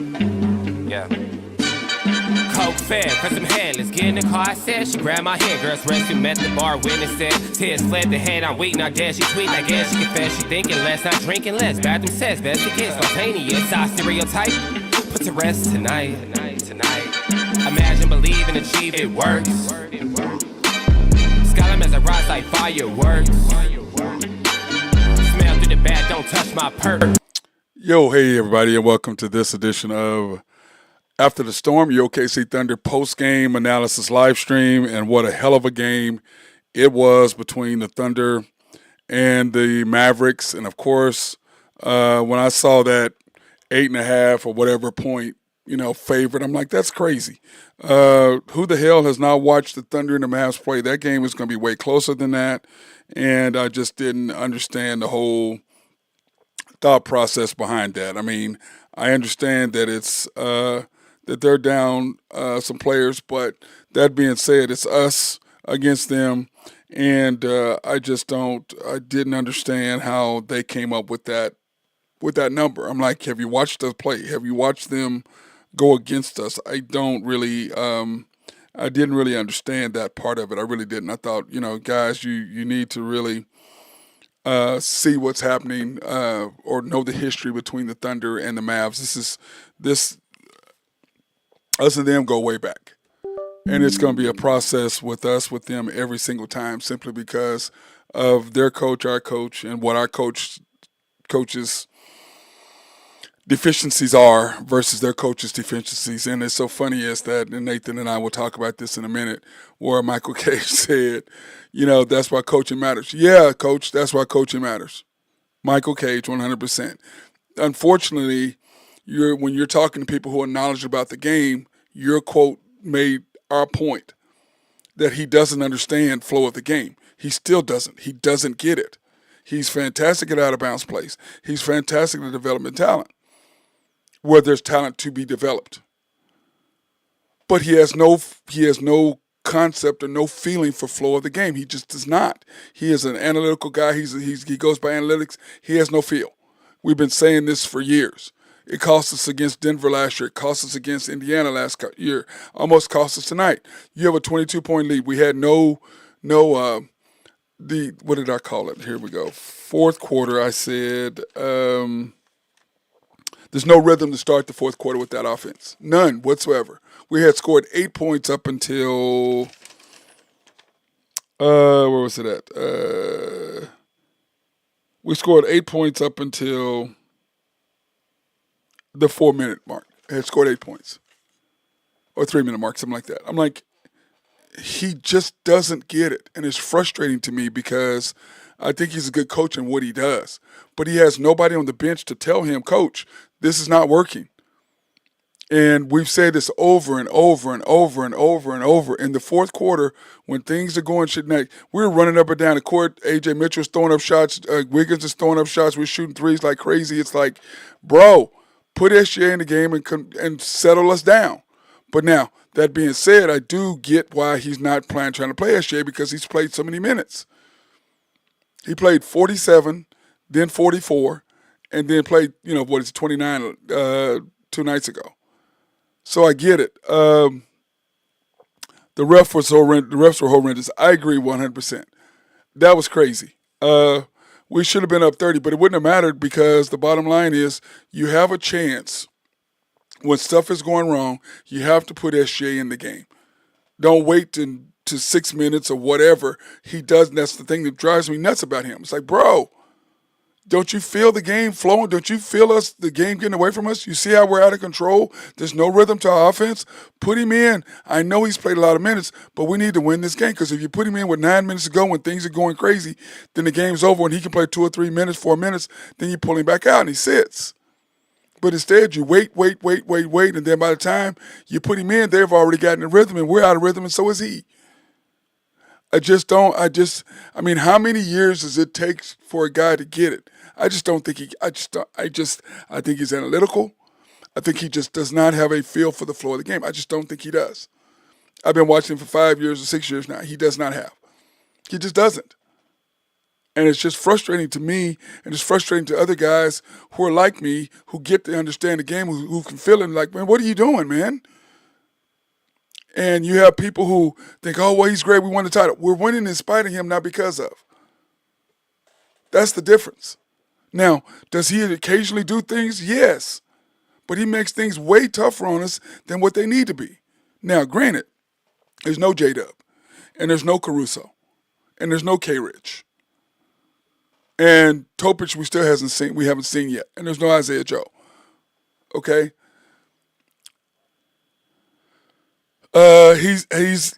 Yeah. Coke fed, press some hand, let's get in the car, I said. She grabbed my hand, girls resting, met the bar, witness said. Tears fled the head, I'm waiting, I guess she tweet, I guess she confess. She thinking less, not drinking less. Bathroom says, best to get spontaneous. Our stereotype, put to rest tonight. Imagine, believe, and achieve, it works. Skyline as I rise like fireworks. Smell through the bag, don't touch my perk. Yo, hey everybody, and welcome to this edition of After the Storm, your OKC Thunder post-game analysis live stream. And what a hell of a game it was between the Thunder and the Mavericks. And of course, when I saw that 8.5 or whatever point, favorite, I'm like, that's crazy. Who the hell has not watched the Thunder and the Mavs play? That game is going to be way closer than that. And I just didn't understand the whole thought process behind that. I mean, I understand that it's that they're down some players, but that being said, it's us against them, and I didn't understand how they came up with that number. I'm like, have you watched us play? Have you watched them go against us? I didn't really understand that part of it. I really didn't. I thought, guys, you need to really see what's happening or know the history between the Thunder and the Mavs. Us and them go way back. And it's going to be a process with us, with them every single time, simply because of their coach, our coach, and what our coach's deficiencies are versus their coach's deficiencies. And it's so funny is that, and Nathan and I will talk about this in a minute, where Michael Cage said, that's why coaching matters. Yeah, coach, that's why coaching matters. Michael Cage, 100%. Unfortunately, when you're talking to people who are knowledgeable about the game, your quote made our point that he doesn't understand flow of the game. He still doesn't. He doesn't get it. He's fantastic at out-of-bounds plays. He's fantastic at development talent, where there's talent to be developed. But he has no concept or no feeling for flow of the game. He just does not. He is an analytical guy. He goes by analytics. He has no feel. We've been saying this for years. It cost us against Denver last year. It cost us against Indiana last year. Almost cost us tonight. You have a 22-point lead. We had what did I call it? Here we go. Fourth quarter, I said, there's no rhythm to start the fourth quarter with that offense. None whatsoever. We had scored 8 points up until, where was it at? We scored 8 points up until the 4-minute mark. Had scored 8 points. Or 3-minute mark, something like that. I'm like, he just doesn't get it. And it's frustrating to me because I think he's a good coach in what he does. But he has nobody on the bench to tell him, Coach, this is not working. And we've said this over and over and over and over and over. In the fourth quarter, when things are going shit night, we're running up and down the court. A.J. Mitchell's throwing up shots. Wiggins is throwing up shots. We're shooting threes like crazy. It's like, bro, put SGA in the game and settle us down. But now, that being said, I do get why he's not trying to play SGA, because he's played so many minutes. He played 47, then 44, and then played, 29 2 nights ago. So I get it. The refs were horrendous. I agree 100%. That was crazy. We should have been up 30, but it wouldn't have mattered, because the bottom line is you have a chance. When stuff is going wrong, you have to put SGA in the game. Don't wait to 6 minutes or whatever he does. And that's the thing that drives me nuts about him. It's like, bro, don't you feel the game flowing? Don't you feel the game getting away from us? You see how we're out of control? There's no rhythm to our offense. Put him in. I know he's played a lot of minutes, but we need to win this game, because if you put him in with 9 minutes to go when things are going crazy, then the game's over and he can play 2 or 3 minutes, 4 minutes, then you pull him back out and he sits. But instead, you wait, and then by the time you put him in, they've already gotten a rhythm, and we're out of rhythm, and so is he. I mean, how many years does it take for a guy to get it? I think he's analytical. I think he just does not have a feel for the flow of the game. I just don't think he does. I've been watching him for 5 years or 6 years now. He does not have. He just doesn't. And it's just frustrating to me, and it's frustrating to other guys who are like me, who get to understand the game, who can feel it, like, man, what are you doing, man? And you have people who think, oh, well, he's great, we won the title. We're winning in spite of him, not because of. That's the difference. Now, does he occasionally do things? Yes. But he makes things way tougher on us than what they need to be. Now, granted, there's no J-Dub, and there's no Caruso, and there's no K-Rich. And Topic we haven't seen yet. And there's no Isaiah Joe. Okay? He's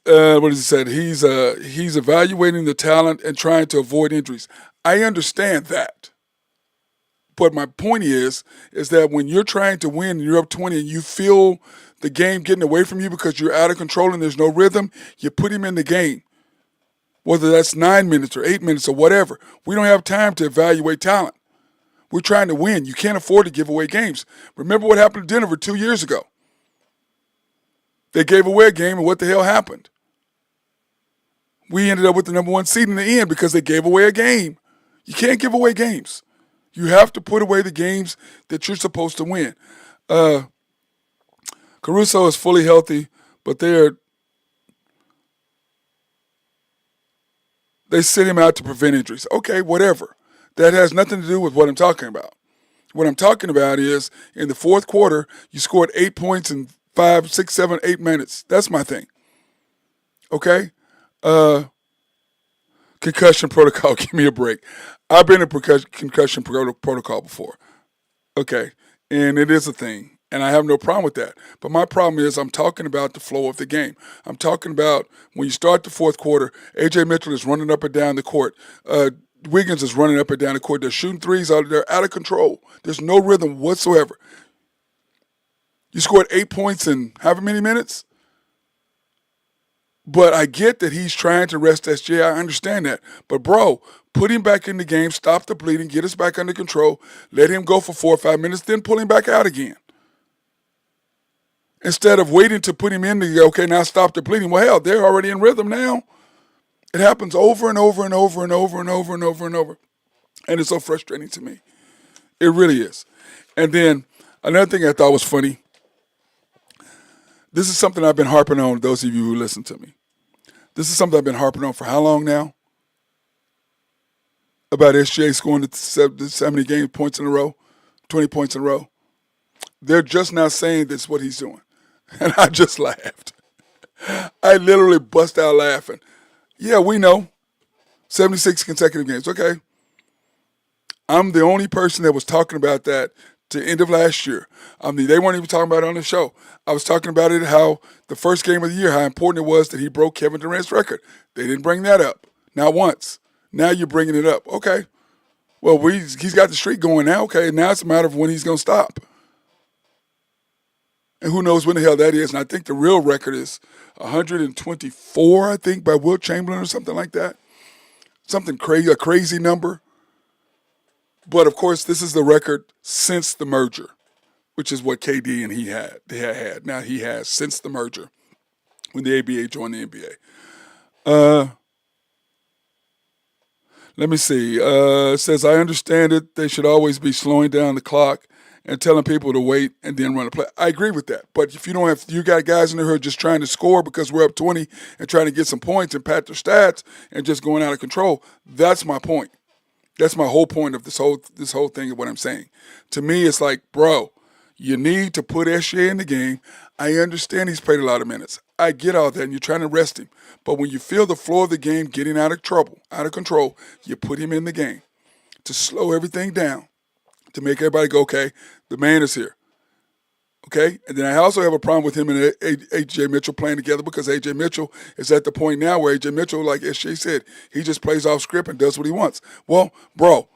what has he said? He's evaluating the talent and trying to avoid injuries. I understand that. But my point is that when you're trying to win and you're up 20 and you feel the game getting away from you because you're out of control and there's no rhythm, you put him in the game. Whether that's 9 minutes or 8 minutes or whatever. We don't have time to evaluate talent. We're trying to win. You can't afford to give away games. Remember what happened to Denver 2 years ago? They gave away a game, and what the hell happened? We ended up with the number 1 seed in the end because they gave away a game. You can't give away games. You have to put away the games that you're supposed to win. Caruso is fully healthy, but they sit him out to prevent injuries. Okay, whatever. That has nothing to do with what I'm talking about. What I'm talking about is in the fourth quarter, you scored 8 points in 5, 6, 7, 8 minutes. That's my thing. Okay? Concussion protocol. Give me a break. I've been in concussion protocol before. Okay? And it is a thing. And I have no problem with that. But my problem is I'm talking about the flow of the game. I'm talking about when you start the fourth quarter, A.J. Mitchell is running up and down the court. Wiggins is running up and down the court. They're shooting threes. They're out of control. There's no rhythm whatsoever. You scored 8 points in however many minutes? But I get that he's trying to rest SJ. I understand that. But, bro, put him back in the game, stop the bleeding, get us back under control, let him go for 4 or 5 minutes, then pull him back out again. Instead of waiting to put him in to go, okay, now stop the bleeding. Well, hell, they're already in rhythm now. It happens over and over and over and over and over and over and over. And it's so frustrating to me. It really is. And then another thing I thought was funny. This is something I've been harping on, those of you who listen to me. This is something I've been harping on for how long now? About SJ scoring the 70 game points in a row, 20 points in a row. They're just now saying this is what he's doing. And I just laughed. I literally bust out laughing. Yeah, we know. 76 consecutive games. Okay. I'm the only person that was talking about that to the end of last year. They weren't even talking about it on the show. I was talking about it, how the first game of the year, how important it was that he broke Kevin Durant's record. They didn't bring that up. Not once. Now you're bringing it up. Okay. Well, he's got the streak going now. Okay. Now it's a matter of when he's going to stop. And who knows when the hell that is. And I think the real record is 124, I think, by Wilt Chamberlain or something like that. Something crazy, a crazy number. But, of course, this is the record since the merger, which is what KD and they had. Now he has since the merger when the ABA joined the NBA. Let me see. It says, I understand it. They should always be slowing down the clock and telling people to wait and then run a play. I agree with that. But if you got guys in there who are just trying to score because we're up 20 and trying to get some points and pat their stats and just going out of control, that's my point. That's my whole point of this whole thing of what I'm saying. To me, it's like, bro, you need to put SJ in the game. I understand he's played a lot of minutes. I get all that, and you're trying to rest him. But when you feel the flow of the game getting out of control, you put him in the game to slow everything down, to make everybody go, okay, the man is here. Okay? And then I also have a problem with him and A.J. Mitchell playing together because A.J. Mitchell is at the point now where A.J. Mitchell, like S.J. said, he just plays off script and does what he wants. Well, bro,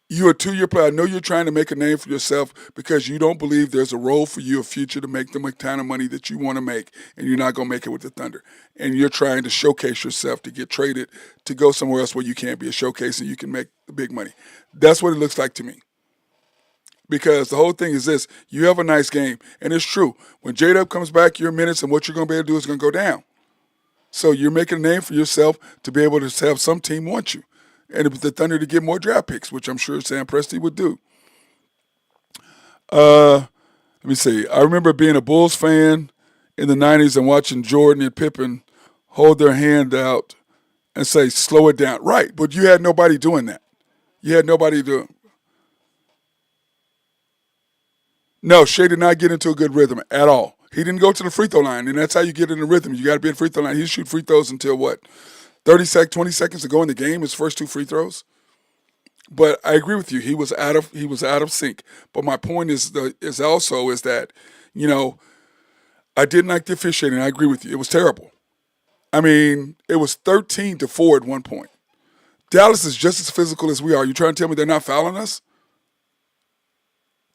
you're a 2-year player. I know you're trying to make a name for yourself because you don't believe there's a role for you, a future to make the kind of money that you want to make, and you're not going to make it with the Thunder. And you're trying to showcase yourself to get traded to go somewhere else where you can't be a showcase and you can make the big money. That's what it looks like to me. Because the whole thing is this, you have a nice game, and it's true. When J-Dub comes back, your minutes and what you're going to be able to do is going to go down. So you're making a name for yourself to be able to have some team want you. and if the Thunder to get more draft picks, which I'm sure Sam Presti would do. Let me see. I remember being a Bulls fan in the 90s and watching Jordan and Pippen hold their hand out and say, slow it down. Right, but you had nobody doing that. You had nobody doing. No, Shea did not get into a good rhythm at all. He didn't go to the free throw line, and that's how you get in the rhythm. You got to be in the free throw line. He shoot free throws until what, 20 seconds to go in the game, his first 2 free throws. But I agree with you. He was out of sync. But my point is that, you know, I didn't like the officiating. I agree with you. It was terrible. I mean, it was 13-4 at one point. Dallas is just as physical as we are. You trying to tell me they're not fouling us?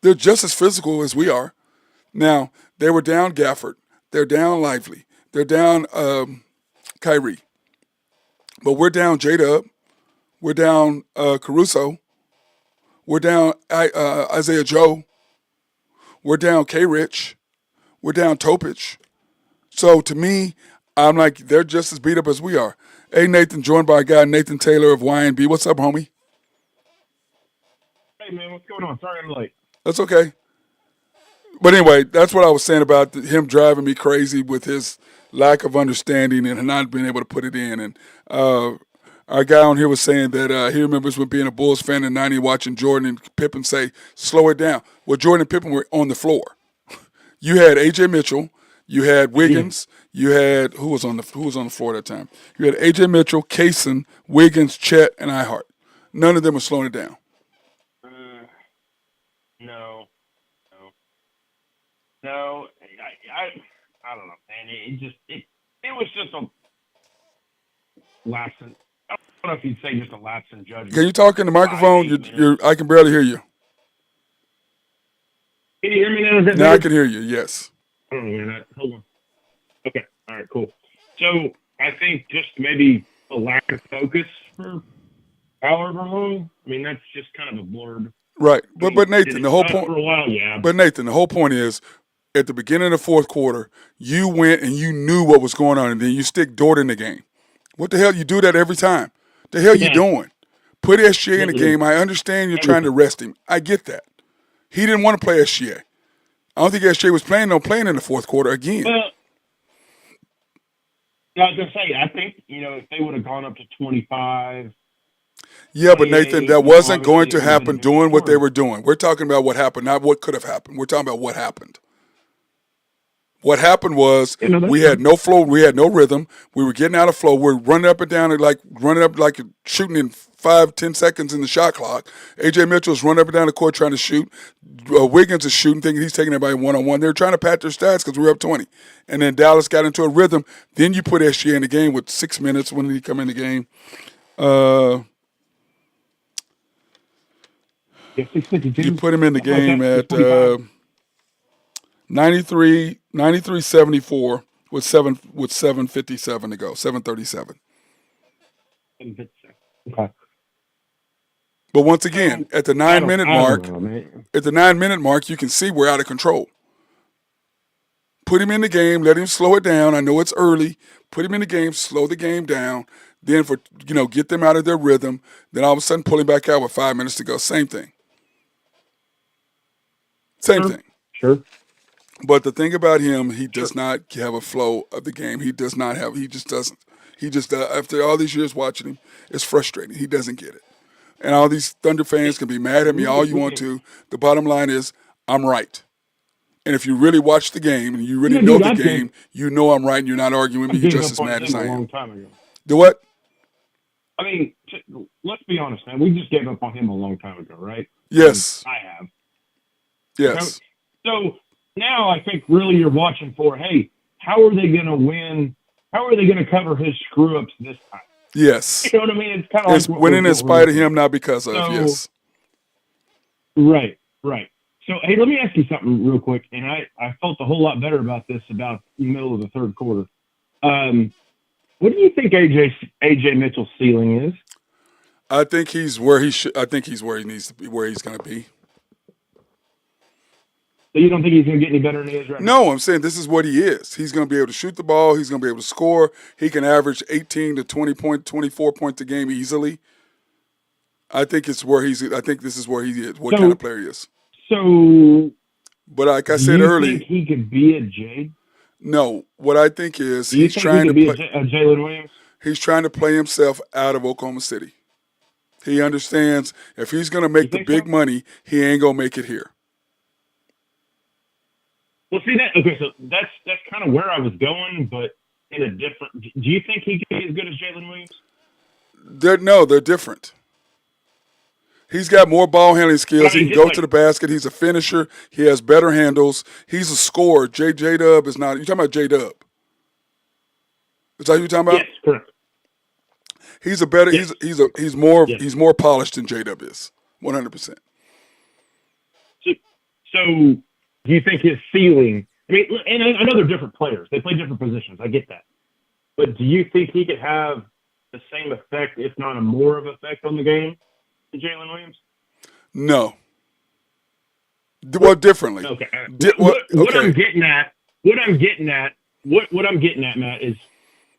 They're just as physical as we are. Now, they were down Gafford. They're down Lively. They're down Kyrie. But we're down J-Dub. We're down Caruso. We're down Isaiah Joe. We're down K-Rich. We're down Topich. So to me, I'm like, they're just as beat up as we are. Hey, Nathan, joined by a guy, Nathan Taylor of YNB. What's up, homie? Hey, man, what's going on? Sorry I'm late. That's okay. But anyway, that's what I was saying about him driving me crazy with his lack of understanding and not being able to put it in. And our guy on here was saying that he remembers when being a Bulls fan in '90 watching Jordan and Pippen say, slow it down. Well, Jordan and Pippen were on the floor. You had A.J. Mitchell. You had Wiggins. You had who was on the floor at that time? You had A.J. Mitchell, Kaysen, Wiggins, Chet, and Ihart. None of them were slowing it down. No. I don't know, man. It was just a lapse in. I don't know if you'd say just a lapse in judgment. Can you talk in the microphone? I can barely hear you. Can you hear me now? Is that Now I better? can hear you. Yes. I don't know that. Hold on. Okay. All right. Cool. So I think just maybe a lack of focus for however long. I mean, that's just kind of a blurb. Right. But Nathan, the whole point. For a while, yeah. But Nathan, the whole point is, at the beginning of the fourth quarter, you went and you knew what was going on, and then you stick Dort in the game. What the hell? You do that every time. The hell you doing? Put SGA in the game. I understand you're trying to rest him. I get that. He didn't want to play SGA. I don't think SGA was planning on playing in the fourth quarter again. Well, I was going to say, I think, if they would have gone up to 25. Yeah, but Nathan, that wasn't going to happen doing what they were doing. We're talking about what happened, not what could have happened. We're talking about what happened. What happened was we had no flow, we had no rhythm. We were getting out of flow. We're running up and down and like shooting in 5-10 seconds in the shot clock. A.J. Mitchell's running up and down the court trying to shoot. Wiggins is shooting, thinking he's taking everybody one-on-one. They were trying to pat their stats because we were up 20. And then Dallas got into a rhythm. Then you put SGA in the game with 6 minutes. When did he come in the game? You put him in the game at 93-74 with 7:57 to go, 7:37. Okay. But once again, at the 9-minute mark, you can see we're out of control. Put him in the game, let him slow it down. I know it's early. Put him in the game, slow the game down. Then get them out of their rhythm. Then all of a sudden pull him back out with 5 minutes to go. Same thing. Same thing. Sure. But the thing about him, he does not have a flow of the game. He just doesn't. He just, after all these years watching him, it's frustrating. He doesn't get it. And all these Thunder fans can be mad at me all you want to. The bottom line is, I'm right. And if you really watch the game and you really know the game, you know I'm right and you're not arguing with me. You're just as mad as I am. A long time ago. Do what? I mean, let's be honest, man. We just gave up on him a long time ago, right? Yes. I have. Yes. So now I think really you're watching for, hey, how are they going to win? How are they going to cover his screw-ups this time? Yes. You know what I mean? It's kind of it's like winning in spite of him, not because of. Yes. Right. So, hey, let me ask you something real quick, and I felt a whole lot better about this about the middle of the third quarter. What do you think AJ Mitchell's ceiling is? I think he's where he should. I think he's where he needs to be, where he's going to be. So you don't think he's going to get any better than he is right now? No, I'm saying this is what he is. He's going to be able to shoot the ball. He's going to be able to score. He can average 18 to 24 points a game easily. I think it's where he's. I think this is where he is. What So, kind of player he is. so But like I do said you think early, he could be a Jade? no. What I think is Do you he's think he trying to could be play. a Jalen Williams? He's trying to play himself out of Oklahoma City. He understands if he's going to You make the think big so? money, he ain't going to make it here. Well, see that. Okay, so that's kind of where I was going, but in a different. Do you think he could be as good as Jalen Williams? They're different. He's got more ball handling But skills. I He mean, can just go like to the basket. He's a finisher. He has better handles. He's a scorer. J Dub is not. You talking about J Dub? Is that who you're talking about? yes, correct. He's a better. Yes, yes. He's more polished than J Dub is. 100%. So, do you think his ceiling? I mean, and I know they're different players. They play different positions. I get that. But do you think he could have the same effect, if not a more of effect, on the game than Jalen Williams? No. Well, differently. Okay. What? What I'm Okay. getting at, what I'm getting at, Matt, is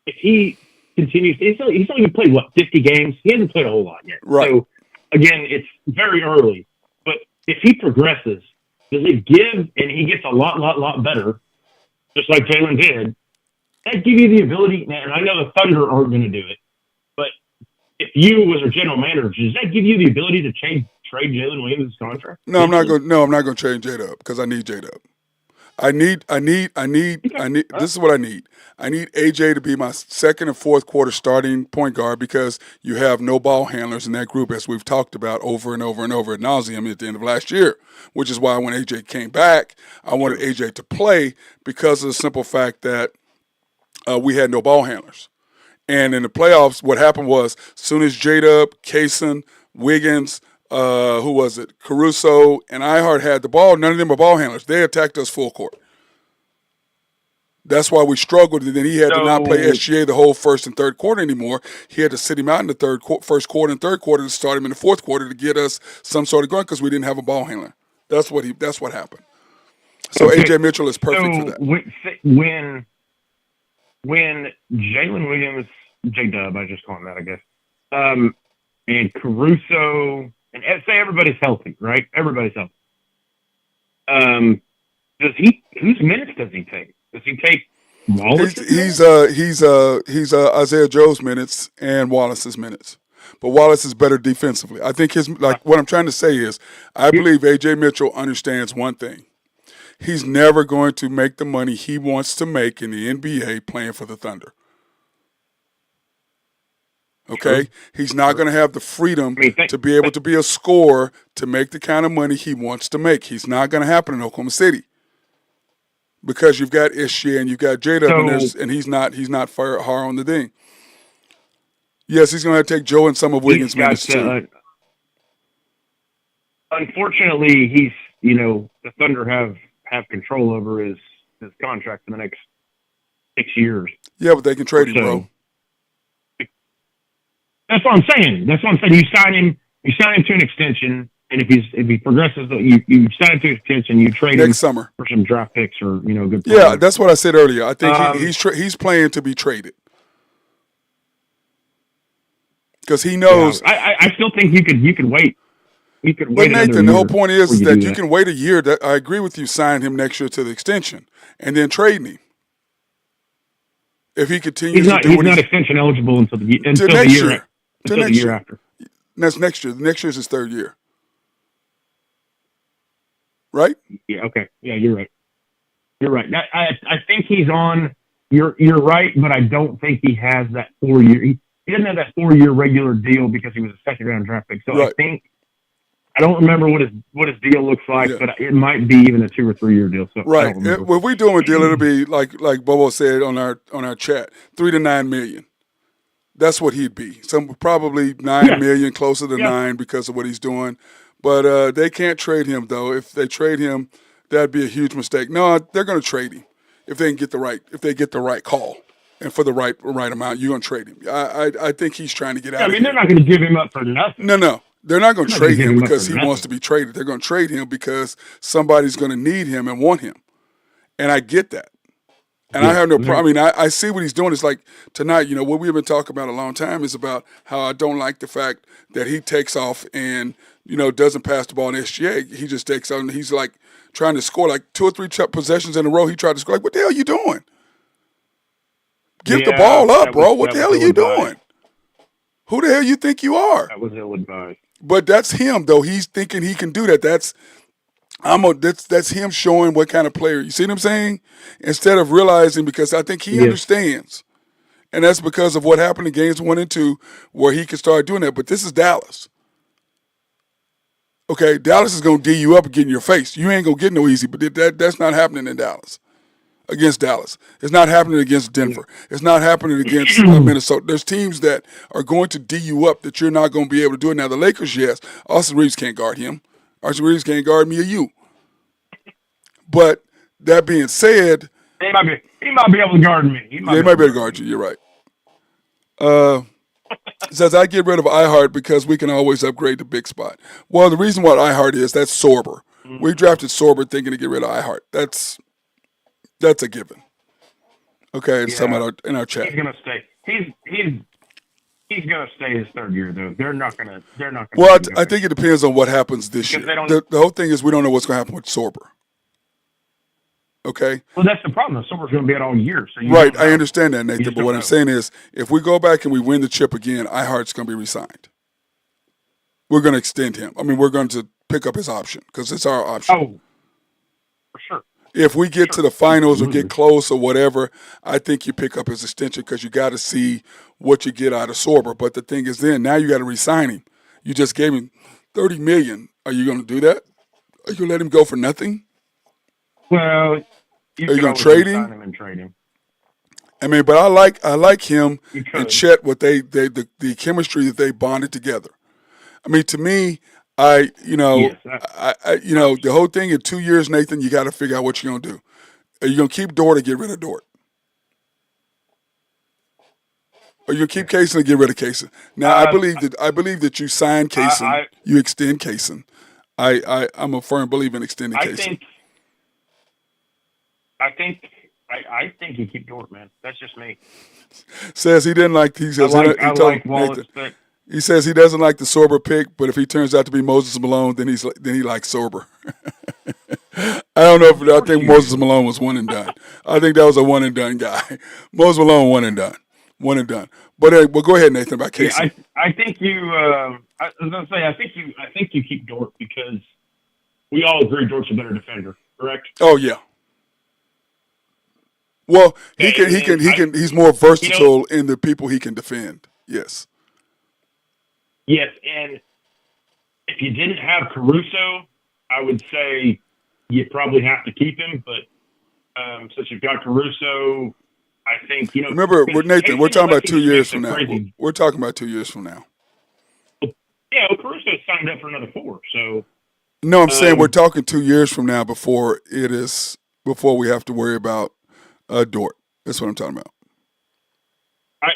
if he continues, he's only played what 50 games. He hasn't played a whole lot yet. Right. So again, it's very early. But if he progresses, does it give and he gets a lot better, just like Jalen did? That give you the ability, and I know the Thunder aren't going to do it, but if you was a general manager, does that give you the ability to trade Jalen Williams' contract? No, I'm not going. No, I'm not going to trade J Dub because I need J Dub. I need. Okay. This is what I need. I need AJ to be my second and fourth quarter starting point guard because you have no ball handlers in that group, as we've talked about over and over and over ad nauseum at the end of last year. Which is why when AJ came back, I wanted AJ to play because of the simple fact that we had no ball handlers. And in the playoffs, what happened was, as soon as J-Dub, Kaysen, Wiggins, who was it, Caruso, and Ihart had the ball, none of them were ball handlers. They attacked us full court. That's why we struggled. And then he had to not play SGA the whole first and third quarter anymore. He had to sit him out in the first quarter and third quarter to start him in the fourth quarter to get us some sort of going because we didn't have a ball handler. That's what happened. So Okay. AJ Mitchell is perfect for that. When Jalen Williams, J-Dub, I just call him that, I guess, and Caruso, and say everybody's healthy, right? Everybody's healthy. Whose minutes does he take? Does he take Wallace's minutes? He's Isaiah Joe's minutes and Wallace's minutes. But Wallace is better defensively. I think what I'm trying to say is I believe AJ Mitchell understands one thing. He's never going to make the money he wants to make in the NBA playing for the Thunder. Okay? Sure. He's not going to have the freedom to be able to be a scorer to make the kind of money he wants to make. He's not going to happen in Oklahoma City. Because you've got Ishia and you've got J-Dub and he's not far on the thing. Yes, he's going to take Joe and some of Wiggins' minutes too. Unfortunately, the Thunder have control over his contract for the next 6 years. Yeah, but they can trade him, bro. That's what I'm saying. You sign him to an extension, and if he progresses, you sign him to an extension, you trade him next summer for some draft picks or good players. Yeah, that's what I said earlier. I think he's playing to be traded. Because he knows. Yeah, I still think you could wait. You could wait. But Nathan, the whole point is that you can wait a year. That I agree with you. Sign him next year to the extension, and then trade him. If he continues, he's not extension eligible until the year after. That's next year. Next year's his third year, right? Yeah. Okay. Yeah, you're right. You're right. I think he's on. You're right, but I don't think he has that 4 year. He doesn't have that 4 year regular deal because he was a second round draft pick. So right. I don't remember what his deal looks like, but it might be even a 2 or 3 year deal. So right. If we do a deal, it'll be like Bobo said on our chat, $3 to $9 million. That's what he'd be. Probably $9 million, closer to 9 because of what he's doing. But they can't trade him though. If they trade him, that'd be a huge mistake. No, they're going to trade him if they get the right call. And for the right amount, you're going to trade him. I think he's trying to get out of here. They're not going to give him up for nothing. No. They're not going to trade him because he wants to be traded. They're going to trade him because somebody's going to need him and want him. And I get that. And I Yeah. have no problem. I mean, I see what he's doing. It's like tonight, what we've been talking about a long time is about how I don't like the fact that he takes off and, doesn't pass the ball in SGA. He just takes out and he's like trying to score like 2 or 3 possessions in a row. He tried to score. Like, what the hell are you doing? Give the ball up, bro. What the hell are you doing? Who the hell you think you are? That was ill-advised. But that's him, though. He's thinking he can do that. That's him showing what kind of player. You see what I'm saying? Instead of realizing, because I think he understands. And that's because of what happened in games 1 and 2 where he could start doing that. But this is Dallas. Okay, Dallas is going to D you up and get in your face. You ain't going to get no easy, but that's not happening in Dallas. Against Dallas. It's not happening against Denver. It's not happening against Minnesota. There's teams that are going to D you up that you're not going to be able to do it. Now, the Lakers, yes. Austin Reeves can't guard him. Austin Reeves can't guard me or you. But that being said, he might be able to guard me. He might be able to guard you. You're right. Says I get rid of iHeart because we can always upgrade the big spot. Well, the reason why iHeart is that's Sorber. Mm-hmm. We drafted Sorber thinking to get rid of iHeart. That's a given. Okay, it's something in our chat. He's gonna stay. He's gonna stay his third year though. They're not gonna. Well, I think it depends on what happens this year. The whole thing is we don't know what's gonna happen with Sorber. Okay. Well, that's the problem. Sorber's gonna be out all year. So right, I understand that, Nathan. But what I'm saying is, if we go back and we win the chip again, iHeart's gonna be re-signed. We're gonna extend him. I mean, we're going to pick up his option because it's our option. Oh, for sure. If we get to the finals or get close or whatever, I think you pick up his extension because you got to see what you get out of Sorber. But the thing is then, now you got to re-sign him. You just gave him $30 million. Are you going to do that? Are you going to let him go for nothing? Well, you are you going to trade him? And trade him? I mean, but I like him and Chet, what the chemistry that they bonded together. I mean, to me, the whole thing in 2 years, Nathan, you got to figure out what you're going to do. Are you going to keep Dort or get rid of Dort? Or you keep Kaysen or get rid of Kaysen? Now, I believe that you sign Kaysen, you extend Kaysen. I'm a firm believer in extending Kaysen. I think you keep Dort, man. That's just me. Says he didn't like. He says I like Wallace. He says he doesn't like the Sorber pick, but if he turns out to be Moses Malone, then he likes Sorber. I don't know I think Moses Malone was one and done. I think that was a one and done guy. Moses Malone one and done. But go ahead, Nathan, about Casey. Yeah, I think you. I was gonna say I think you keep Dort because we all agree Dort's a better defender, correct? Oh yeah. Well, he's more versatile in the people he can defend. Yes. Yes, and if you didn't have Caruso, I would say you probably have to keep him. But since you've got Caruso, I think Remember, Nathan, we're talking about 2 years from now. We're talking about 2 years from now. Yeah, well, Caruso signed up for another 4. So no, I'm saying we're talking 2 years from now before we have to worry about Dort. That's what I'm talking about. I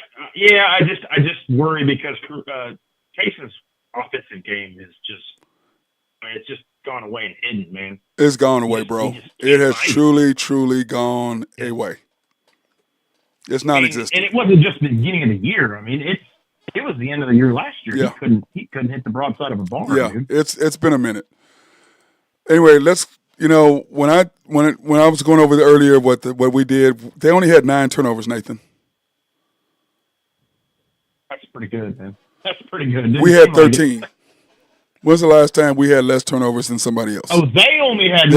just worry because Cason's offensive game is it's just gone away and hidden, man. It's gone away, bro. It has truly gone away. It's non-existent. And it wasn't just the beginning of the year. I mean, it was the end of the year last year. Yeah. He couldn't hit the broadside of a barn. Yeah, dude. it's been a minute. Anyway, let's when I was going over earlier what we did, they only had 9 turnovers, Nathan. That's pretty good, man. That's pretty good. We had 13. When's the last time we had less turnovers than somebody else? Oh, they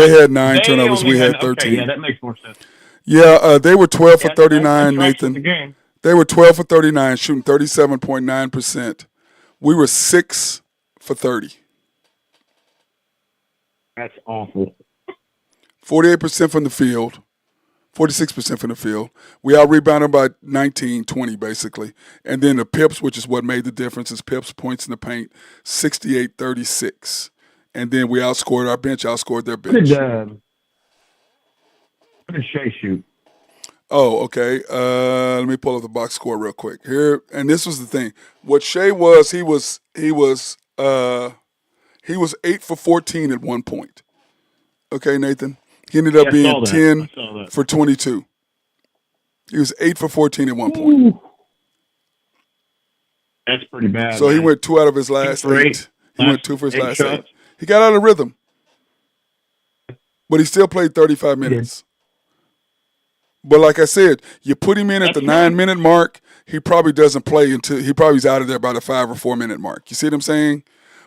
had 9 turnovers. We had 13. Okay, yeah, that makes more sense. Yeah, they were 12 for 39, Nathan. They were 12 for 39, shooting 37.9%. We were 6 for 30. That's awful. 48% from the field. 46% from the field. We out-rebounded by 19, 20 basically. And then the pips, which is what made the difference, is pips, points in the paint, 68-36. And then we outscored our bench, outscored their bench. What did Shea shoot? Oh, okay. Let me pull up the box score real quick. Here, and this was the thing. What Shea was, he was 8 for 14 at one point. Okay, Nathan? He ended up being 10 for 22. He was 8 for 14 at one point. Ooh. That's pretty bad. So man. he went 2 out of his last 8. He went 2 for his last 8. He got out of rhythm. But he still played 35 minutes. But like I said, you put him in at the 9-minute mark, he probably doesn't play until he probably's out of there by the 5 or 4 minute mark. You see what I'm saying?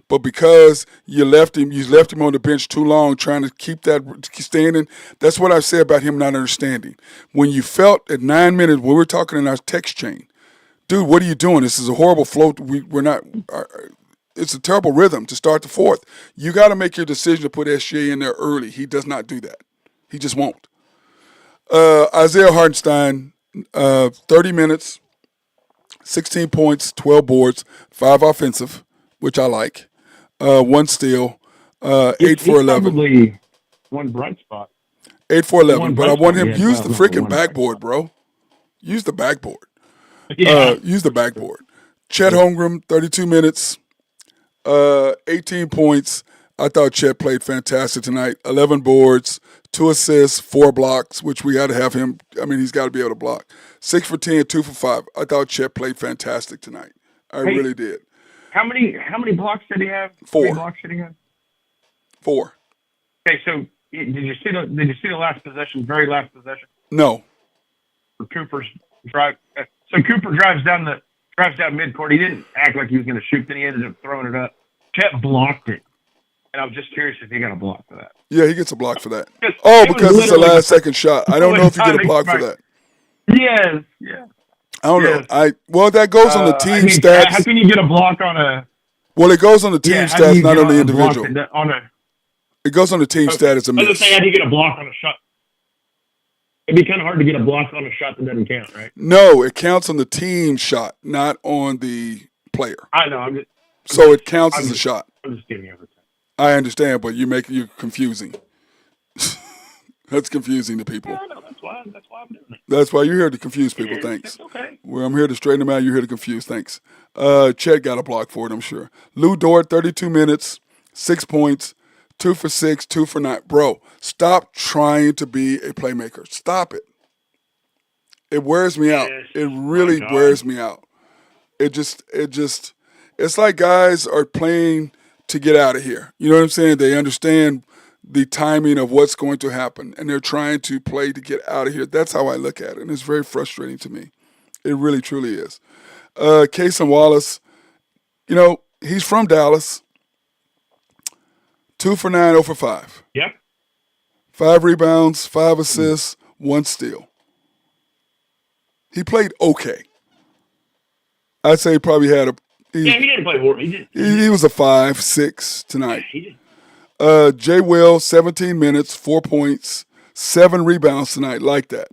But because you left him on the bench too long trying to keep that standing, that's what I say about him not understanding. When you felt at 9 minutes, when we were talking in our text chain, dude, what are you doing? This is a horrible flow. We're not. It's a terrible rhythm to start the fourth. You got to make your decision to put SGA in there early. He does not do that. He just won't. Isaiah Hartenstein, 30 minutes, 16 points, 12 boards, 5 offensive, which I like. 1 steal, 8 for 11. Probably one bright spot. 8 for 11. But I want him to use the freaking backboard, bro. Use the backboard. Use the backboard. Chet Holmgren, 32 minutes, 18 points. I thought Chet played fantastic tonight. 11 boards, 2 assists, 4 blocks, which we got to have him. I mean, he's got to be able to block. 6 for 10, 2 for 5. I thought Chet played fantastic tonight. I really did. How many blocks did he have? 4. 3 blocks did he have? 4. Okay, so did you see the last possession? Very last possession. No. For Cooper's drive. So Cooper drives down midcourt. He didn't act like he was going to shoot. Then he ended up throwing it up. Chet blocked it. And I was just curious if he got a block for that. Yeah, he gets a block for that. Because it's a last-second shot. I don't know if you get a block for that. Yes, yeah. I don't know. Well, that goes on the team stats. How can you get a block on a? Well, it goes on the team stats, not on the individual. It goes on the team stat as a miss. I was saying, how do you get a block on a shot? It'd be kind of hard to get a block on a shot that doesn't count, right? No, it counts on the team shot, not on the player. I know. So it counts as a shot. I'm just giving you everything. I understand, but you're confusing. That's confusing to people. Yeah, I know. That's why I'm doing it. That's why you're here to confuse people. Thanks. Okay. Well, I'm here to straighten them out. You're here to confuse. Thanks. Chet got a block for it, I'm sure. Lou Dort, 32 minutes, 6 points, 2 for 6, 2 for 9. Bro, stop trying to be a playmaker. Stop it. It wears me out. It really wears me out. It's like guys are playing to get out of here. You know what I'm saying? They understand the timing of what's going to happen, and they're trying to play to get out of here. That's how I look at it, and it's very frustrating to me. It really, truly is. Cason Wallace, he's from Dallas. 2 for 9, 0 for 5. Yep. 5 rebounds, 5 assists, 1 steal. He played okay. I'd say he probably had he didn't play horrible. He was a 5, 6 tonight. Yeah, he did. Jay Will, 17 minutes, 4 points, 7 rebounds tonight. Like that.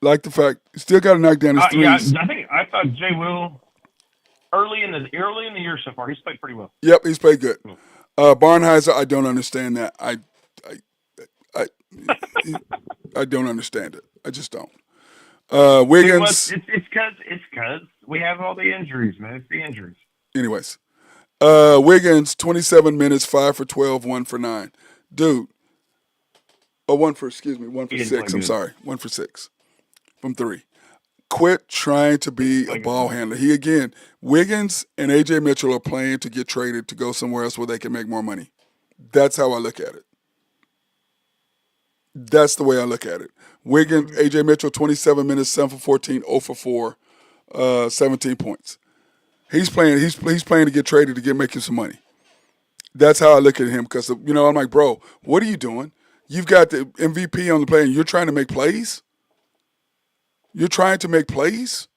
Like the fact he still got to knock down his threes. Yeah, I thought Jay Will early in the year so far, he's played pretty well. Yep, he's played good. Barnheiser, I don't understand that. I don't understand it. I just don't. Wiggins. It's because we have all the injuries, man. It's the injuries. Anyways, Wiggins, 27 minutes, 5 for 12, 1 for 9. Dude. 1 for 6. I'm sorry. 1 for 6 from 3. Quit trying to be a ball handler. Wiggins and AJ Mitchell are playing to get traded to go somewhere else where they can make more money. That's how I look at it. That's the way I look at it. Wiggins, AJ Mitchell, 27 minutes, 7 for 14, 0 for 4, 17 points. He's playing to get traded to make you some money. That's how I look at him because, I'm like, bro, what are you doing? You've got the MVP on the play and you're trying to make plays? You're trying to make plays?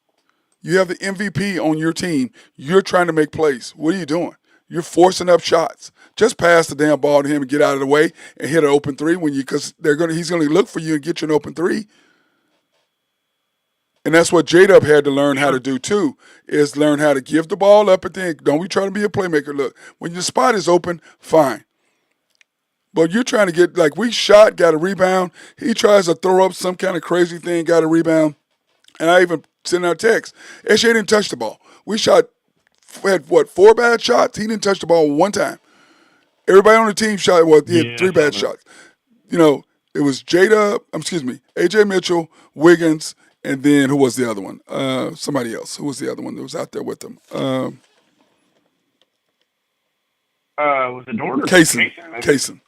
You have the MVP on your team. You're trying to make plays. What are you doing? You're forcing up shots. Just pass the damn ball to him and get out of the way and hit an open three because he's gonna look for you and get you an open three. And that's what J-Dub had to learn how to do too, is learn how to give the ball up and then don't be trying to be a playmaker. Look, when your spot is open, fine. But you're trying to get, like we shot, got a rebound. He tries to throw up some kind of crazy thing, got a rebound. And I even sent out a text. SJ didn't touch the ball. We had 4 bad shots? He didn't touch the ball 1 time. Everybody on the team shot, he had 3 bad shots. It was AJ Mitchell, Wiggins, And then who was the other one? Somebody else. Who was the other one that was out there with them? Was it Dort or Kaysen. maybe? Kaysen.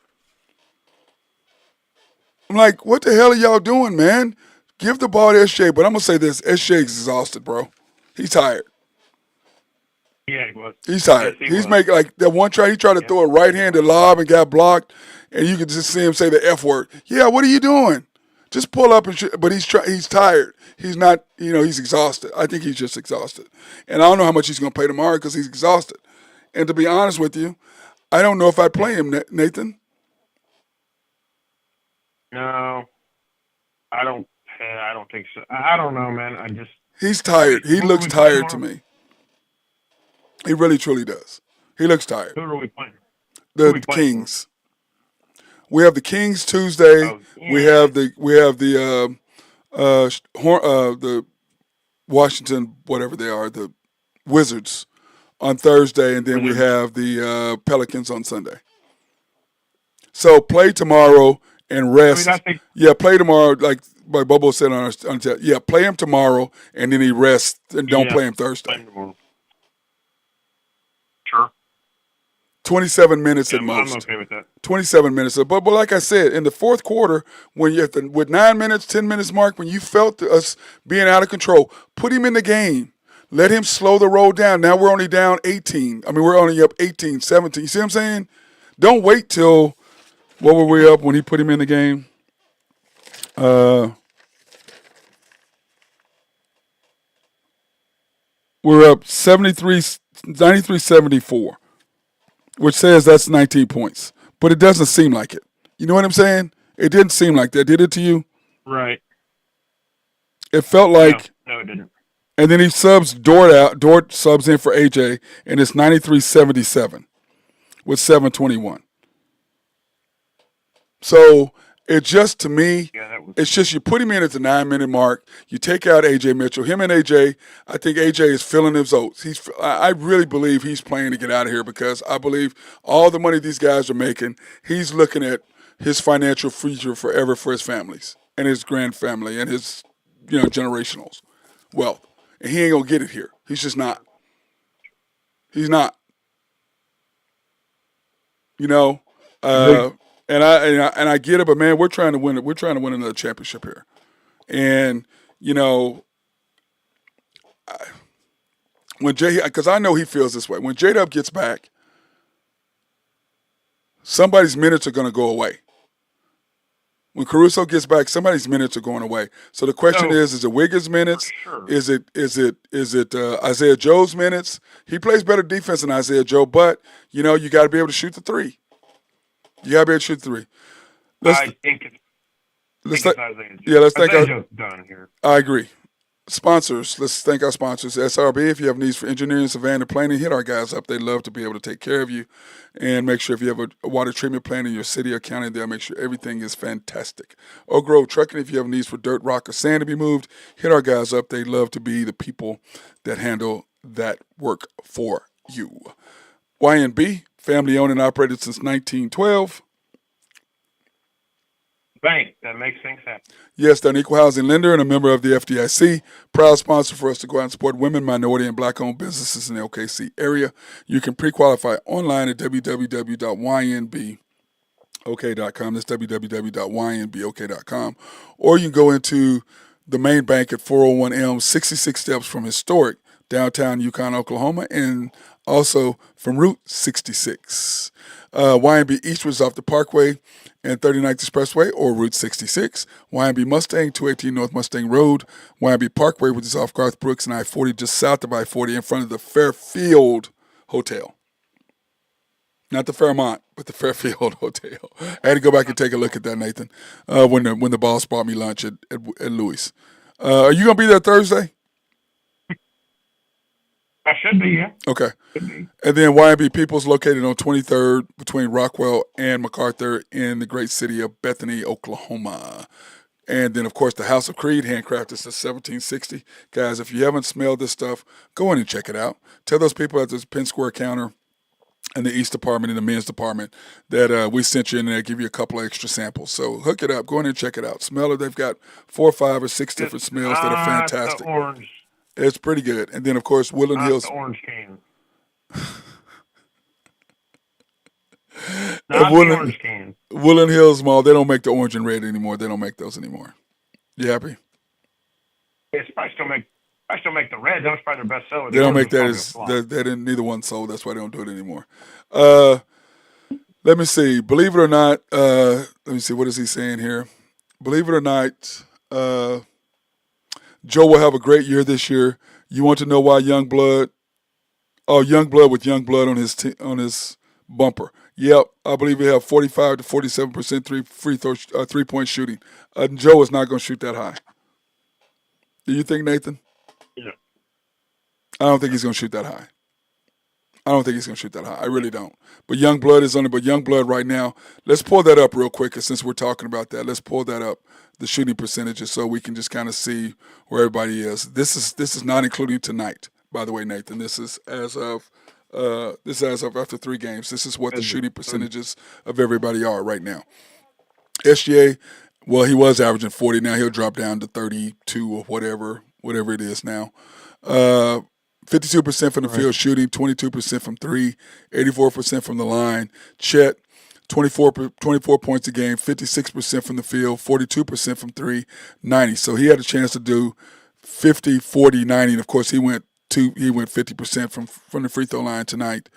I'm like, what the hell are y'all doing, man? Give the ball to SJ. But I'm going to say this. SJ's exhausted, bro. He's tired. Yeah, he was. He's tired. Yes, he He's was. making, like, that one try, he tried to throw a right-handed lob and got blocked, and you could just see him say the F word. Yeah, what are you doing? Just pull up and shoot. But he's tired. He's not, he's exhausted. I think he's just exhausted. And I don't know how much he's going to play tomorrow because he's exhausted. And to be honest with you, I don't know if I'd play him, Nathan. No, I don't think so. I don't know, man. He's tired. He looks tired to me. He really, truly does. He looks tired. Who are we playing? The Kings. We have the Kings Tuesday. Oh, yeah. We have the Washington, whatever they are, the Wizards on Thursday, and then we have the Pelicans on Sunday. So play tomorrow and rest. Play tomorrow, like Bobo said on chat. Yeah, play him tomorrow, and then he rests, and don't play him Thursday. Sure. 27 minutes at most. I'm okay with that. 27 minutes. But like I said, in the fourth quarter, when you with 9 minutes, 10 minutes mark, when you felt us being out of control, put him in the game. Let him slow the roll down. Now we're only down 18. I mean, we're only up 18, 17. You see what I'm saying? Don't wait till, what were we up when he put him in the game? We're up 93-74, which says that's 19 points. But it doesn't seem like it. You know what I'm saying? It didn't seem like that. Did it to you? Right. It felt like. No, it didn't. And then he subs Dort out. Dort subs in for AJ, and it's 93-77 with 7:21. So it just, to me, it's just you put him in at the 9-minute mark. You take out AJ Mitchell. Him and AJ, I think AJ is filling his oats. I really believe he's playing to get out of here because I believe all the money these guys are making, he's looking at his financial future forever for his families and his grand family and his, generational wealth. And he ain't going to get it here. He's just not. He's not. And I get it, but man, we're trying to win. We're trying to win another championship here, and because I know he feels this way. When J-Dub gets back, somebody's minutes are going to go away. When Caruso gets back, somebody's minutes are going away. So the question is it Wiggins' minutes? Sure. Is it Isaiah Joe's minutes? He plays better defense than Isaiah Joe, but you got to be able to shoot the three. You got to be able to shoot the three. I think it's Isaiah Joe. Yeah, let's thank Isaiah Joe's done here. I agree. Sponsors, let's thank our sponsors. SRB, if you have needs for engineering, surveying, and planning, hit our guys up. They'd love to be able to take care of you. And make sure if you have a water treatment plant in your city or county, they'll make sure everything is fantastic. Oak Grove Trucking, if you have needs for dirt, rock, or sand to be moved, hit our guys up. They'd love to be the people that handle that work for you. YNB, family owned and operated since 1912. Bank that makes things happen. Yes, they're an equal housing lender and a member of the FDIC. Proud sponsor for us to go out and support women, minority, and black-owned businesses in the OKC area. You can pre-qualify online at www.ynbok.com. That's www.ynbok.com. Or you can go into the main bank at 401 Elm, 66 steps from historic downtown Yukon, Oklahoma, and also from Route 66. YNB Eastwood is off the Parkway and 39th Expressway or Route 66. YNB Mustang, 218 North Mustang Road. YNB Parkway, which is off Garth Brooks and I-40, just south of I-40 in front of the Fairfield Hotel. Not the Fairmont, but the Fairfield Hotel. I had to go back and take a look at that, Nathan, when the boss bought me lunch at Louis. Are you going to be there Thursday? I should be, yeah. Okay. And then YNB Peoples located on 23rd between Rockwell and MacArthur in the great city of Bethany, Oklahoma. And then, of course, the House of Creed, handcrafted since 1760. Guys, if you haven't smelled this stuff, go in and check it out. Tell those people at this Penn Square counter in the East department, in the men's department, that we sent you in there, give you a couple of extra samples. So hook it up. Go in and check it out. Smell it. They've got 4 or 5 or 6 different smells that are fantastic. The orange. It's pretty good. And then, of course, Woodland Hills. The orange can. Not the orange can. Woodland Hills Mall, they don't make the orange and red anymore. They don't make those anymore. You happy? Yes, I still make the red. That was probably their best seller. They don't make that they didn't, neither one sold. That's why they don't do it anymore. Let me see. Believe it or not, let me see. What is he saying here? Believe it or not, Joe will have a great year this year. You want to know why Youngblood? Oh, Youngblood with Youngblood on his bumper. Yep, I believe we have 45 to 47% 3-point shooting. Joe is not going to shoot that high. Do you think, Nathan? Yeah. I don't think he's going to shoot that high. I really don't. But Youngblood is on it. But Youngblood right now, let's pull that up real quick. Since we're talking about that, let's pull that up, the shooting percentages, so we can just kind of see where everybody is. This is not including tonight, by the way, Nathan. This is as of after 3 games. This is what the shooting percentages of everybody are right now. SGA, well, he was averaging 40. Now he'll drop down to 32 or whatever it is now. 52% from the field shooting, 22% from 3, 84% from the line. Chet, 24 points a game, 56% from the field, 42% from 3, 90. So he had a chance to do 50, 40, 90. And of course, he went 50% from the free throw line tonight.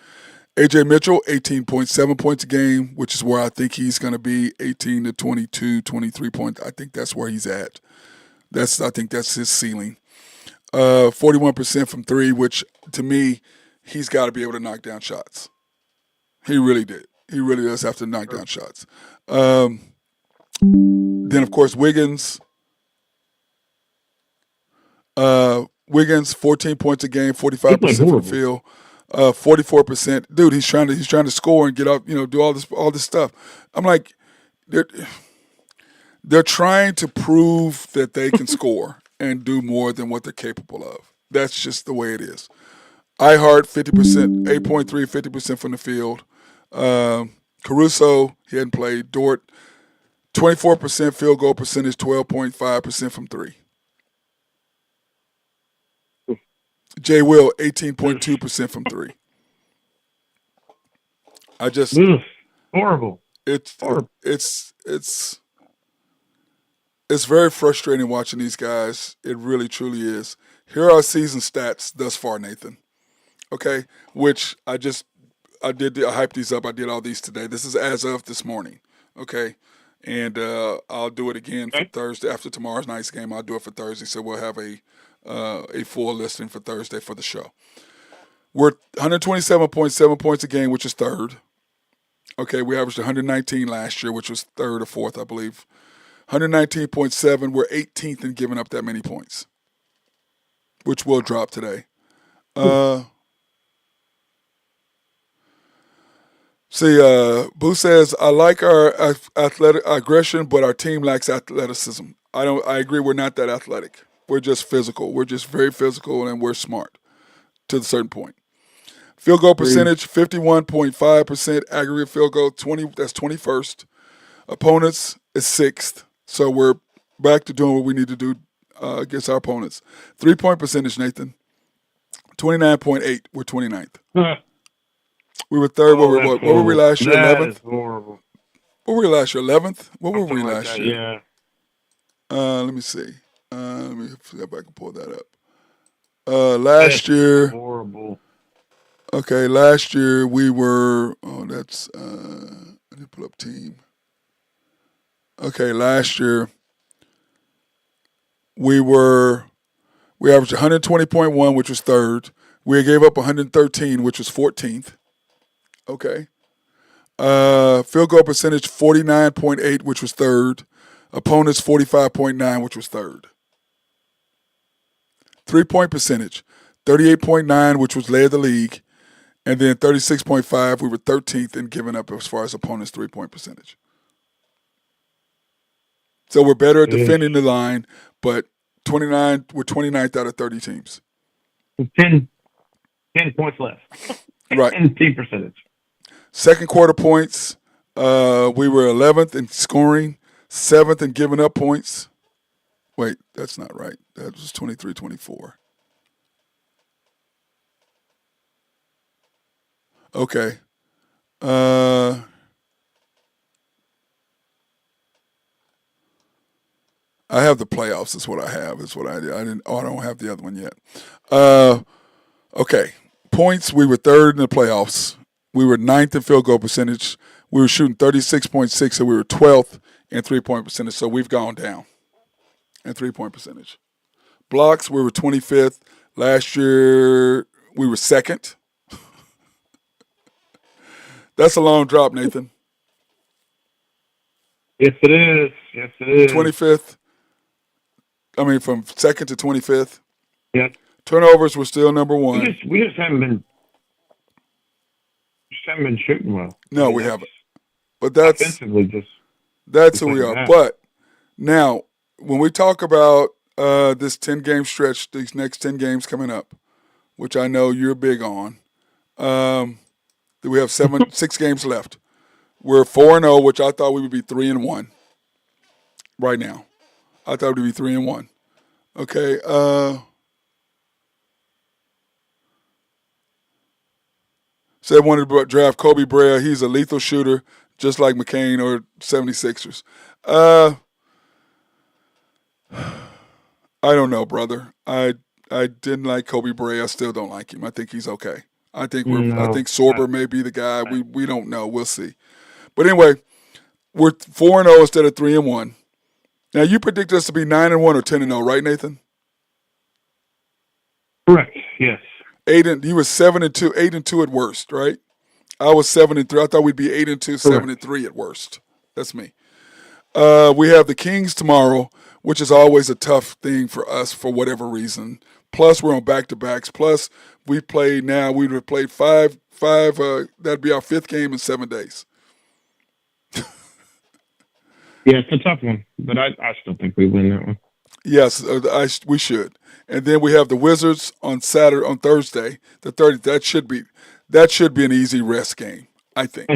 AJ Mitchell, 18.7 points a game, which is where I think he's going to be, 18 to 22, 23 points. I think that's where he's at. I think that's his ceiling. 41% from 3, which to me, he's got to be able to knock down shots. He really did. He really does have to knock down shots. Then, of course, Wiggins. 14 points a game, 45% from the field, 44%. Dude, he's trying to score and get up, do all this stuff. I'm like, they're trying to prove that they can score and do more than what they're capable of. That's just the way it is. Ihart, 50%, 8.3, 50% from the field. Caruso, he hadn't played. Dort, 24% field goal percentage, 12.5% from 3. Jay Will, 18.2% from 3. Horrible. It's very frustrating watching these guys. It really, truly is. Here are our season stats thus far, Nathan. Okay, which I hyped these up. I did all these today. This is as of this morning. Okay, and I'll do it again for Thursday after tomorrow's night's game. I'll do it for Thursday, so we'll have a full listing for Thursday for the show. We're 127.7 points a game, which is third. Okay, we averaged 119 last year, which was third or fourth, I believe. 119.7, we're 18th in giving up that many points, which will drop today. Boo says, I like our athletic aggression, but our team lacks athleticism. I agree, we're not that athletic. We're just physical. We're just very physical, and we're smart to a certain point. Field goal percentage, 51.5% aggregate field goal, that's 21st. Opponents is 6th. So we're back to doing what we need to do against our opponents. 3-point percentage, Nathan, 29.8. We're 29th. We were third. What were we last year? 11th? That is horrible. What were we last year? 11th? What were we last year? Yeah. Let me see. Let me see if I can pull that up. Last year. Horrible. Okay, last year we were. I need to pull up team. Okay, last year we averaged 120.1, which was third. We gave up 113, which was 14th. Okay. Field goal percentage 49.8, which was third. Opponents 45.9, which was third. 3-point percentage 38.9, which was led the league, and then 36.5, we were 13th in giving up as far as opponents' 3-point percentage. So we're better at defending the line, but we're 29th out of 30 teams. 10 points less. Right. And team percentage. Second quarter points, we were 11th in scoring, 7th in giving up points. Wait, that's not right. That was 23-24. Okay. I have the playoffs. Is what I have. Is what I did. I didn't. Oh, I don't have the other one yet. Okay. Points. We were third in the playoffs. We were ninth in field goal percentage. We were shooting 36.6, so we were 12th in 3-point percentage. So we've gone down in 3-point percentage. Blocks. We were 25th last year. We were second. That's a long drop, Nathan. Yes, it is. Yes, it is. 25th. I mean, from second to 25th. Yeah. Turnovers were still number one. We just haven't been shooting well. No, we haven't. But that's offensively that's who we are. But now, when we talk about this 10-game stretch, these next 10 games coming up, which I know you're big on, we have 6 games left. We're 4-0, which I thought we would be 3-1 right now. I thought we'd be 3-1. Okay. Said wanted to draft Kobe Bryant. He's a lethal shooter, just like McCain or 76ers. I don't know, brother. I didn't like Kobe Bryant. I still don't like him. I think he's okay. I think Sorber may be the guy. We don't know. We'll see. But anyway, we're 4-0 instead of 3-1. Now you predict us to be 9-1 or 10-0, right, Nathan? Correct. Yes. You were 7-2, 8-2 at worst, right? I was 7-3. I thought we'd be 8-2, 7-3 at worst. That's me. We have the Kings tomorrow, which is always a tough thing for us for whatever reason. Plus, we're on back-to-backs. Plus, we would have played five. That'd be our 5th game in 7 days. Yeah, it's a tough one, but I still think we win that one. Yes, we should. And then we have the Wizards on Thursday, the 30th. That should be an easy rest game, I think.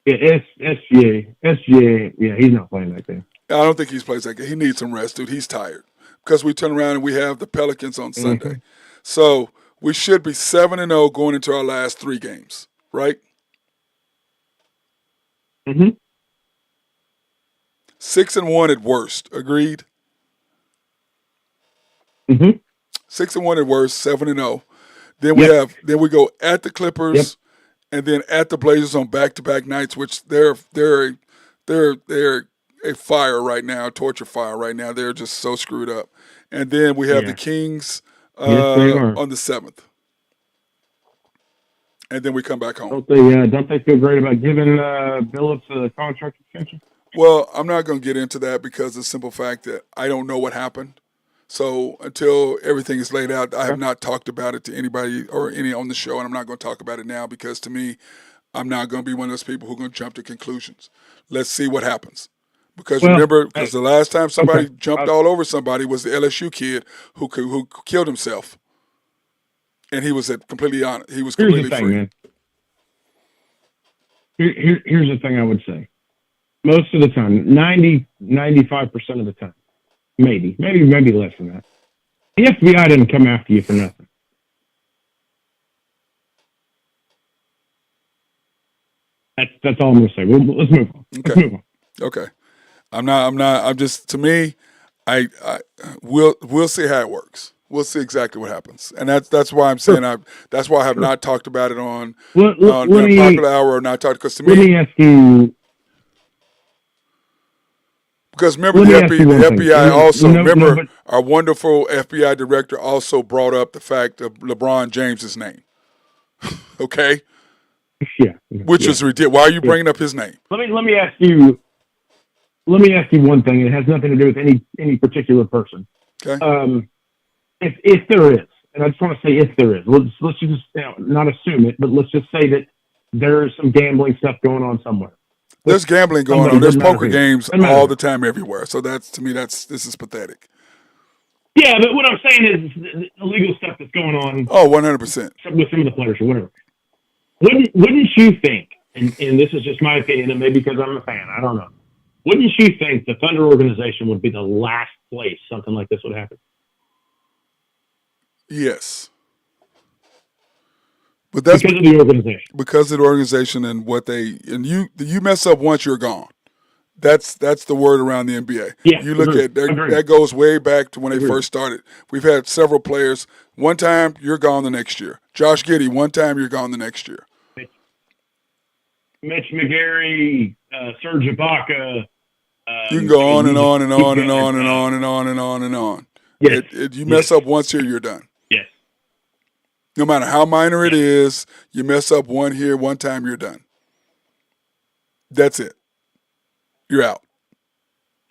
SGA, yeah, he's not playing that game. I don't think he's playing that game. He needs some rest, dude. He's tired. Because we turn around and we have the Pelicans on Sunday. Mm-hmm. So we should be 7-0 going into our last 3 games, right? Mm-hmm. 6-1 at worst. Agreed? Mm-hmm. 6-1 at worst, 7-0. Then we go at the Clippers, and then at the Blazers on back-to-back nights, which they're a fire right now, a torture fire right now. They're just so screwed up. And then we have the Kings on the 7th. And then we come back home. Don't they feel great about giving Billups a contract extension? Well, I'm not going to get into that because of the simple fact that I don't know what happened. So until everything is laid out, I have not talked about it to anybody or any on the show, and I'm not going to talk about it now because to me, I'm not going to be one of those people who are going to jump to conclusions. Let's see what happens. Because remember, the last time somebody jumped all over somebody was the LSU kid who killed himself, and he was completely honest. He was completely free. Man. Here's the thing I would say. Most of the time, 95% of the time, maybe less than that, the FBI didn't come after you for nothing. That's all I'm going to say. Let's move on. Okay. I'm just, to me, we'll see how it works. We'll see exactly what happens. And that's why I'm saying that's why I have not talked about it on Popular Hour or not talked, because to me. Let me ask you. Because remember, the FBI also, our wonderful FBI director also brought up the fact of LeBron James's name. Okay? Yeah. Which is ridiculous. Why are you bringing up his name? Let me ask you one thing. It has nothing to do with any particular person. Okay. If there is, and I just want to say if there is, let's just not assume it, but let's just say that there is some gambling stuff going on somewhere. There's gambling going on. There's poker games all the time everywhere. So this is pathetic. Yeah, but what I'm saying is illegal stuff that's going on. Oh, 100%. With some of the players or whatever. Wouldn't you think and this is just my opinion, and maybe because I'm a fan, I don't know. Wouldn't you think the Thunder organization would be the last place something like this would happen? Yes. But that's because of the organization. Because of the organization and what they and you mess up once, you're gone. That's the word around the NBA. Yeah, you look agreed. at that goes way back to when they first started. We've had several players. One time you're gone the next year. Josh Giddey, one time you're gone the next year. Mitch McGarry, Serge Ibaka. You can go on and on and on and on and on and on and on and on. Yes. You mess up once here, you're done. Yes. No matter how minor it is, you mess up one here, one time, you're done. That's it. You're out.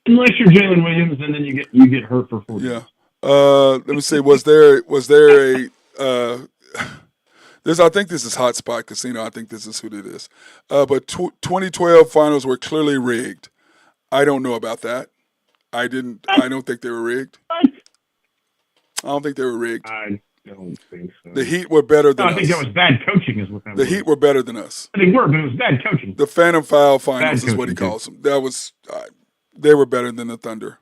Unless you're Jalen Williams, and then you get hurt for 4 years. Yeah. Let me see. Was there a I think this is Hotspot Casino. I think this is who it is. But 2012 finals were clearly rigged. I don't know about that. I don't think they were rigged. I don't think they were rigged. I don't think so. The Heat were better than us. I think that was bad coaching is what that was. The Heat were better than us. They were, but it was bad coaching. The Phantom Foul finals is what he calls them. That was they were better than the Thunder.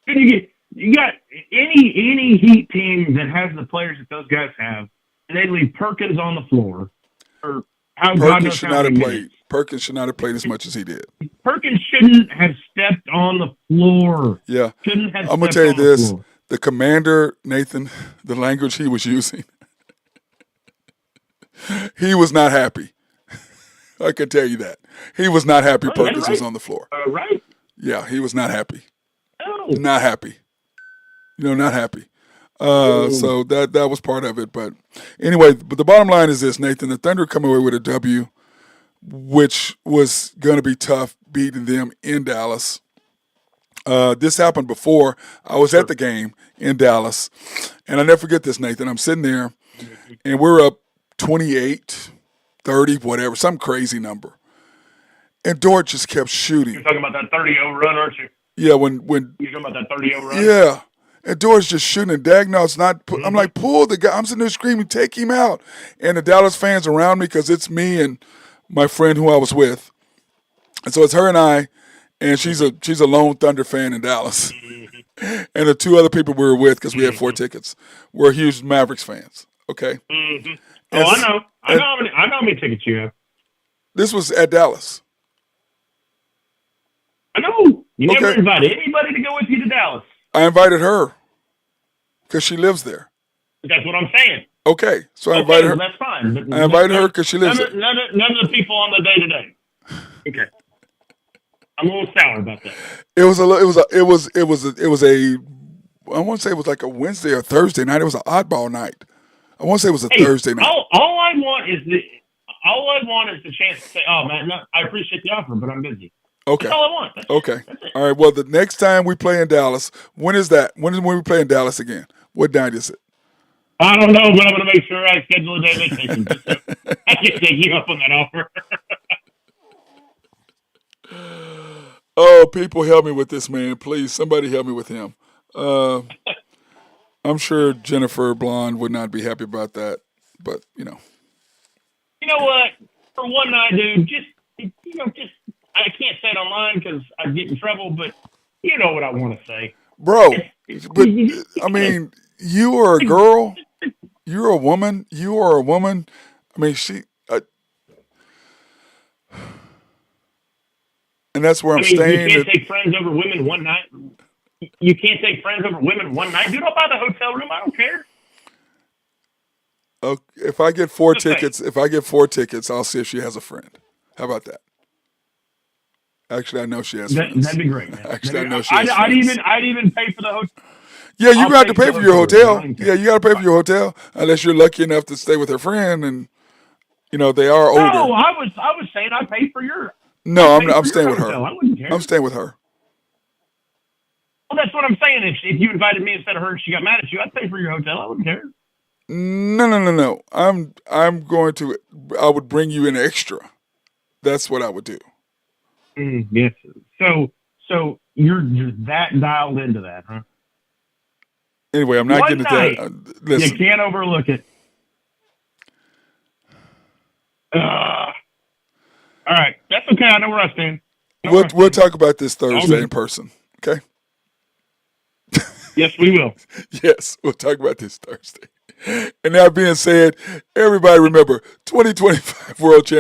You got any Heat team that has the players that those guys have, and they leave Perkins on the floor, or how Perkins should not have played. Perkins should not have played as much as he did. Perkins shouldn't have stepped on the floor. Yeah. Shouldn't have I'm going to tell you this. The commander, Nathan, the language he was using, he was not happy. I can tell you that. He was not happy Perkins was on the floor. Right? Yeah, he was not happy. No. Not happy. Not happy. So that was part of it. But anyway, but the bottom line is this, Nathan. The Thunder come away with a W, which was going to be tough, beating them in Dallas. This happened before. I was at the game in Dallas, and I never forget this, Nathan. I'm sitting there, and we're up 28, 30, whatever, some crazy number. And Dort just kept shooting. You're talking about that 30-0 run, aren't you? Yeah, when you're talking about that 30-0 run? Yeah. And Dort's just shooting, and Dagnall's not. I'm like, pull the guy. I'm sitting there screaming, take him out. And the Dallas fans around me, because it's me and my friend who I was with. And so it's her and I, and she's a lone Thunder fan in Dallas. And the two other people we were with, because we had 4 tickets, were huge Mavericks fans. Okay. Mm-hmm. Oh, I know. I know how many tickets you have. This was at Dallas. I know. You never invited anybody to go with you to Dallas. I invited her because she lives there. That's what I'm saying. Okay, so I invited her. That's fine. But I invited her because she lives there. None of the people on the day-to-day. Okay. I'm a little sour about that. It was a I want to say it was like a Wednesday or Thursday night. It was an oddball night. I want to say it was a Thursday night. All I want is the chance to say, "Oh man, no, I appreciate the offer, but I'm busy." Okay. That's all I want. That's it. All right. Well, the next time we play in Dallas, when is that? When we play in Dallas again? What night is it? I don't know, but I'm going to make sure I schedule a day vacation just so I can take you up on that offer. Oh, people, help me with this man, please. Somebody help me with him. I'm sure Jennifer Blonde would not be happy about that, but You know what? For one night, dude, just I can't say it online because I'd get in trouble, but you know what I want to say. Bro, but I mean, you are a girl. You're a woman. You are a woman. I mean, and that's where I'm staying. You can't take friends over women one night. You can't take friends over women one night. Dude, I'll buy the hotel room. I don't care. Okay, if I get 4 tickets, I'll see if she has a friend. How about that? Actually, I know she has friends. That'd be great, man. Actually, I know she has friends. I'd even pay for the hotel. Yeah, you got to pay for your hotel. Yeah, you got to pay for your hotel unless you're lucky enough to stay with her friend, and they are older. No, I was saying I paid for your. No, I'm staying with her. I wouldn't care. I'm staying with her. Well, that's what I'm saying. If you invited me instead of her, and she got mad at you, I'd pay for your hotel. I wouldn't care. No. I would bring you in extra. That's what I would do. Yes. So you're that dialed into that, huh? Anyway, I'm not getting into that. Listen. You can't overlook it. All right. That's okay. I know where I stand. We'll talk about this Thursday in person. Okay. Yes, we will. Yes, we'll talk about this Thursday. And that being said, everybody remember 2025 World Championship.